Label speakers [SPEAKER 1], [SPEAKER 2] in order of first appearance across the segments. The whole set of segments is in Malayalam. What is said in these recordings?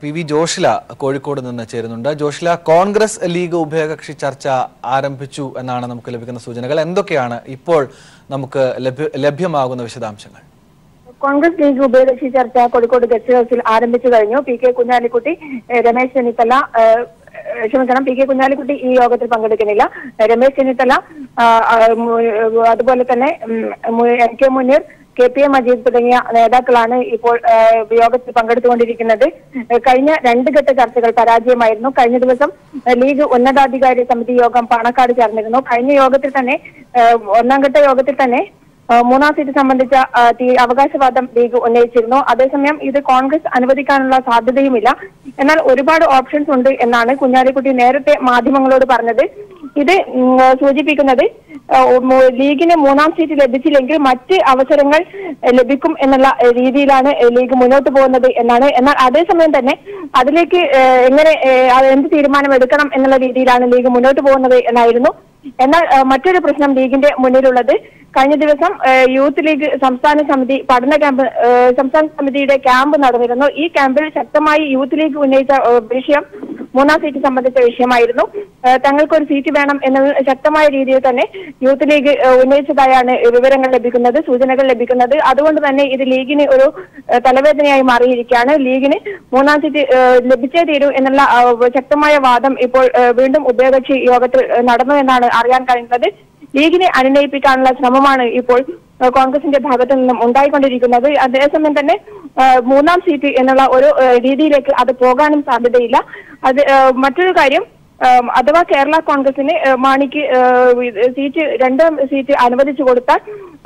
[SPEAKER 1] പി വി ജോഷില കോഴിക്കോട് നിന്ന് ചേരുന്നുണ്ട്. ജോഷില, കോൺഗ്രസ് ലീഗ് ഉഭയകക്ഷി ചർച്ച ആരംഭിച്ചു എന്നാണ് നമുക്ക് ലഭിക്കുന്ന സൂചനകൾ. എന്തൊക്കെയാണ് ഇപ്പോൾ നമുക്ക് ലഭ്യമാകുന്ന വിശദാംശങ്ങൾ?
[SPEAKER 2] കോൺഗ്രസ് ലീഗ് ഉഭയകക്ഷി ചർച്ച കോഴിക്കോട് ഗസ്റ്റ് ഹൌസിൽ ആരംഭിച്ചു കഴിഞ്ഞു. P K Kunhalikutty, Ramesh Chennithala P K Kunhalikutty ഈ യോഗത്തിൽ പങ്കെടുക്കുന്നില്ല. രമേശ് ചെന്നിത്തല, അതുപോലെ തന്നെ M K Muneer, K P A Majeed തുടങ്ങിയ നേതാക്കളാണ് ഇപ്പോൾ യോഗത്തിൽ പങ്കെടുത്തുകൊണ്ടിരിക്കുന്നത്. കഴിഞ്ഞ രണ്ട് ഘട്ട ചർച്ചകൾ പരാജയമായിരുന്നു. കഴിഞ്ഞ ദിവസം ലീഗ് ഉന്നതാധികാരി സമിതി യോഗം പാണക്കാട് ചേർന്നിരുന്നു. കഴിഞ്ഞ യോഗത്തിൽ തന്നെ ഒന്നാം ഘട്ട യോഗത്തിൽ തന്നെ മൂന്നാം സീറ്റ് സംബന്ധിച്ച അവകാശവാദം ലീഗ് ഉന്നയിച്ചിരുന്നു. അതേസമയം ഇത് കോൺഗ്രസ് അനുവദിക്കാനുള്ള സാധ്യതയുമില്ല. എന്നാൽ ഒരുപാട് ഓപ്ഷൻസ് ഉണ്ട് എന്നാണ് കുഞ്ഞാലിക്കുട്ടി നേരത്തെ മാധ്യമങ്ങളോട് പറഞ്ഞത്. ഇത് സൂചിപ്പിക്കുന്നത് ലീഗിന് മൂന്നാം സീറ്റ് ലഭിച്ചില്ലെങ്കിൽ മറ്റ് അവസരങ്ങൾ ലഭിക്കും എന്നുള്ള രീതിയിലാണ് ലീഗ് മുന്നോട്ട് പോകുന്നത് എന്നാണ്. എന്നാൽ അതേസമയം തന്നെ അതിലേക്ക് എന്ത് തീരുമാനം എടുക്കണം എന്നുള്ള രീതിയിലാണ് ലീഗ് മുന്നോട്ട് പോകുന്നത് എന്നായിരുന്നു. എന്നാൽ മറ്റൊരു പ്രശ്നം ലീഗിന്റെ മുന്നിലുള്ളത്, കഴിഞ്ഞ ദിവസം യൂത്ത് ലീഗ് സംസ്ഥാന സമിതിയുടെ ക്യാമ്പ് നടന്നിരുന്നു. ഈ ക്യാമ്പിൽ ശക്തമായി യൂത്ത് ലീഗ് ഉന്നയിച്ച വിഷയം മൂന്നാം സീറ്റ് സംബന്ധിച്ച വിഷയമായിരുന്നു. തങ്ങൾക്കൊരു സീറ്റ് വേണം എന്ന ശക്തമായ രീതിയിൽ തന്നെ യൂത്ത് ലീഗ് ഉന്നയിച്ചതായാണ് വിവരങ്ങൾ ലഭിക്കുന്നത്, സൂചനകൾ ലഭിക്കുന്നത്. അതുകൊണ്ട് തന്നെ ഇത് ലീഗിന് ഒരു തലവേദനയായി മാറിയിരിക്കുകയാണ്. ലീഗിന് മൂന്നാം സീറ്റ് ലഭിച്ചേ തീരൂ എന്നുള്ള ശക്തമായ വാദം ഇപ്പോൾ വീണ്ടും ഉഭയകക്ഷി യോഗത്തിൽ നടന്നു എന്നാണ് അറിയാൻ കഴിയുന്നത്. ലീഗിനെ അനുനയിപ്പിക്കാനുള്ള ശ്രമമാണ് ഇപ്പോൾ കോൺഗ്രസിന്റെ ഭാഗത്തു നിന്നും ഉണ്ടായിക്കൊണ്ടിരിക്കുന്നത്. അതേസമയം തന്നെ മൂന്നാം സീറ്റ് എന്നുള്ള ഒരു രീതിയിലേക്ക് അത് പോകാനും സാധ്യതയില്ല. മറ്റൊരു കാര്യം, അഥവാ കേരള കോൺഗ്രസിന് മാണിക്ക് രണ്ടാം സീറ്റ് അനുവദിച്ചു കൊടുത്താൽ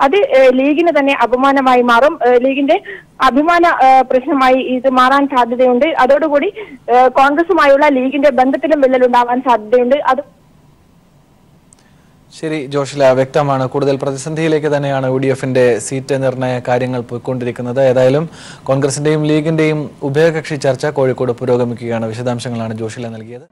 [SPEAKER 2] അത് ലീഗിന് തന്നെ അപമാനമായി മാറും. ലീഗിന്റെ അഭിമാന പ്രശ്നമായി ഇത് മാറാൻ സാധ്യതയുണ്ട്. അതോടുകൂടി കോൺഗ്രസുമായുള്ള ലീഗിന്റെ ബന്ധത്തിലും വിള്ളലുണ്ടാവാൻ സാധ്യതയുണ്ട്.
[SPEAKER 1] ശരി ജോഷില, വ്യക്തമാണ്. കൂടുതൽ പ്രതിസന്ധിയിലേക്ക് തന്നെയാണ് UDFന്റെ സീറ്റ് നിർണയ കാര്യങ്ങൾ പോയിക്കൊണ്ടിരിക്കുന്നത്. ഏതായാലും കോൺഗ്രസിന്റെയും ലീഗിന്റെയും ഉഭയകക്ഷി ചർച്ച കോഴിക്കോട് പുരോഗമിക്കുകയാണ്. വിശദാംശങ്ങളാണ് ജോഷില നൽകിയത്.